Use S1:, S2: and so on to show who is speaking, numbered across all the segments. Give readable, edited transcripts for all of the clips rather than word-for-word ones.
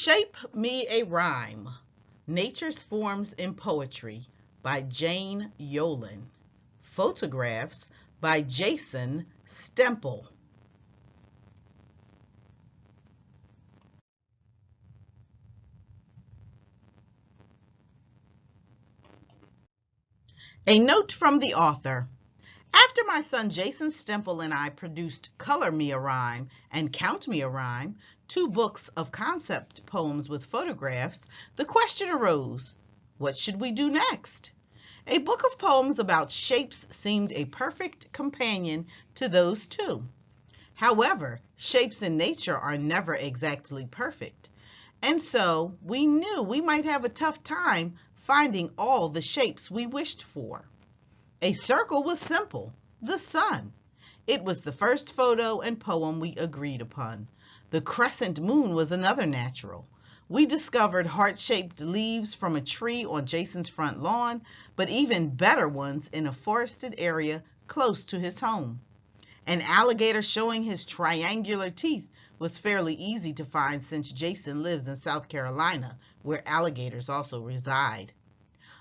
S1: Shape Me a Rhyme, Nature's Forms in Poetry by Jane Yolen. Photographs by Jason Stemple. A note from the author. After my son Jason Stemple and I produced Color Me a Rhyme and Count Me a Rhyme, 2 books of concept poems with photographs, the question arose, what should we do next? A book of poems about shapes seemed a perfect companion to those 2. However, shapes in nature are never exactly perfect, and so we knew we might have a tough time finding all the shapes we wished for. A circle was simple, the sun. It was the first photo and poem we agreed upon. The crescent moon was another natural. We discovered heart-shaped leaves from a tree on Jason's front lawn, but even better ones in a forested area close to his home. An alligator showing his triangular teeth was fairly easy to find since Jason lives in South Carolina, where alligators also reside.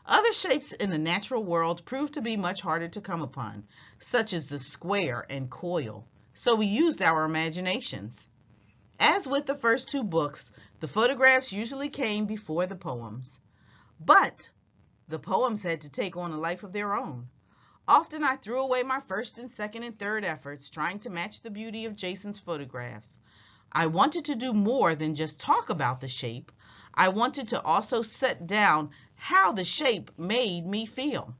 S1: Other shapes in the natural world proved to be much harder to come upon, such as the square and coil, so we used our imaginations. As with the first 2 books, the photographs usually came before the poems. But the poems had to take on a life of their own. Often I threw away my first and second and third efforts trying to match the beauty of Jason's photographs. I wanted to do more than just talk about the shape. I wanted to also set down how the shape made me feel.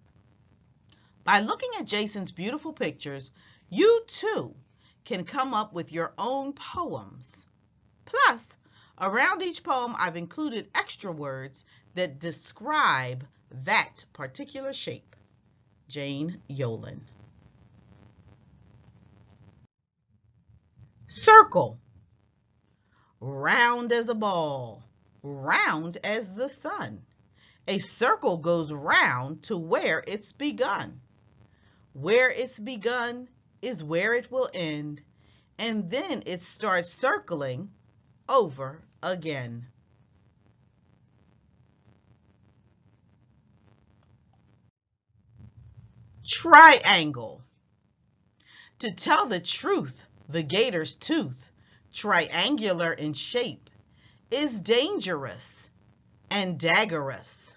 S1: By looking at Jason's beautiful pictures, you too can come up with your own poems. Plus, around each poem, I've included extra words that describe that particular shape. Jane Yolen. Circle. Round as a ball, round as the sun. A circle goes round to where it's begun. Where it's begun is where it will end, and then it starts circling over again. Triangle. To tell the truth, the gator's tooth, triangular in shape, is dangerous and daggerous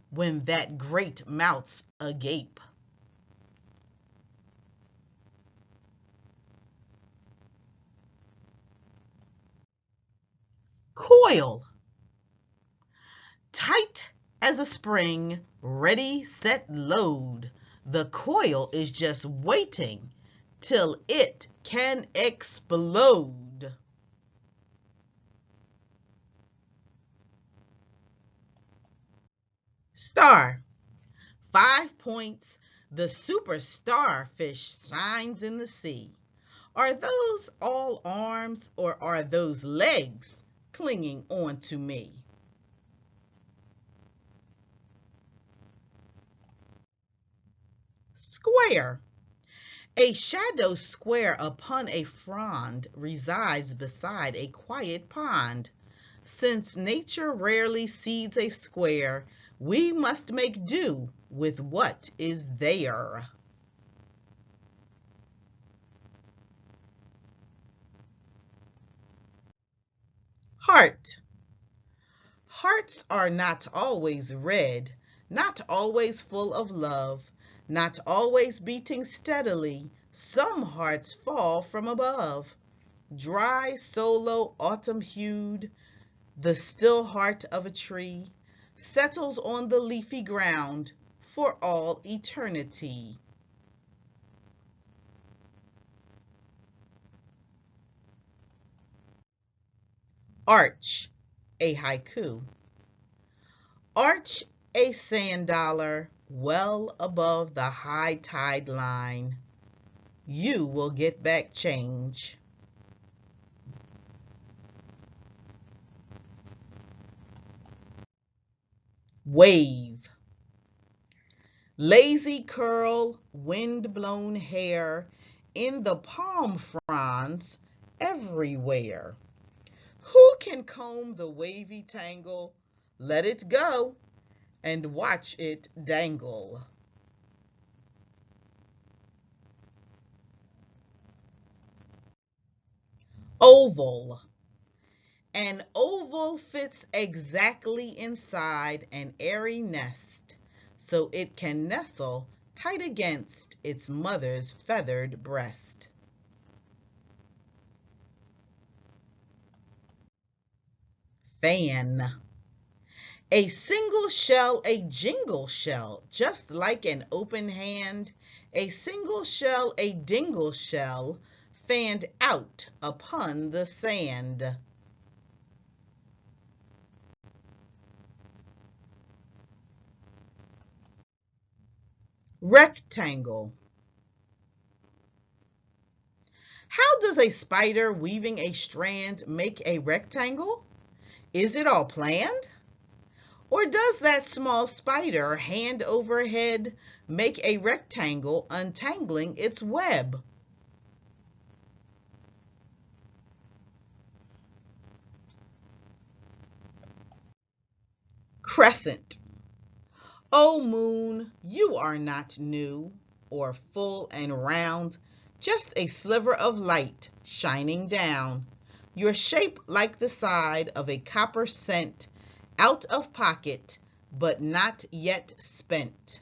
S1: when that great mouth's agape. Coil. Tight as a spring, ready, set, load. The coil is just waiting till it can explode. Star. 5 points, the superstar fish shines in the sea. Are those all arms or are those legs clinging on to me? Square. A shadow square upon a frond resides beside a quiet pond. Since nature rarely seeds a square, we must make do with what is there. Heart. Hearts are not always red, not always full of love, not always beating steadily. Some hearts fall from above. Dry, solo, autumn-hued, the still heart of a tree settles on the leafy ground for all eternity. Arch, a haiku. Arch a sand dollar well above the high tide line. You will get back change. Wave. Lazy curl, wind-blown hair in the palm fronds everywhere. Who can comb the wavy tangle? Let it go and watch it dangle. Oval. An oval fits exactly inside an airy nest, so it can nestle tight against its mother's feathered breast. Fan. A single shell, a jingle shell, just like an open hand. A single shell, a dingle shell, fanned out upon the sand. Rectangle. How does a spider weaving a strand make a rectangle? Is it all planned? Or does that small spider, hand over head, make a rectangle untangling its web? Crescent. O moon, you are not new or full and round, just a sliver of light shining down. Your shape like the side of a copper cent, out of pocket, but not yet spent.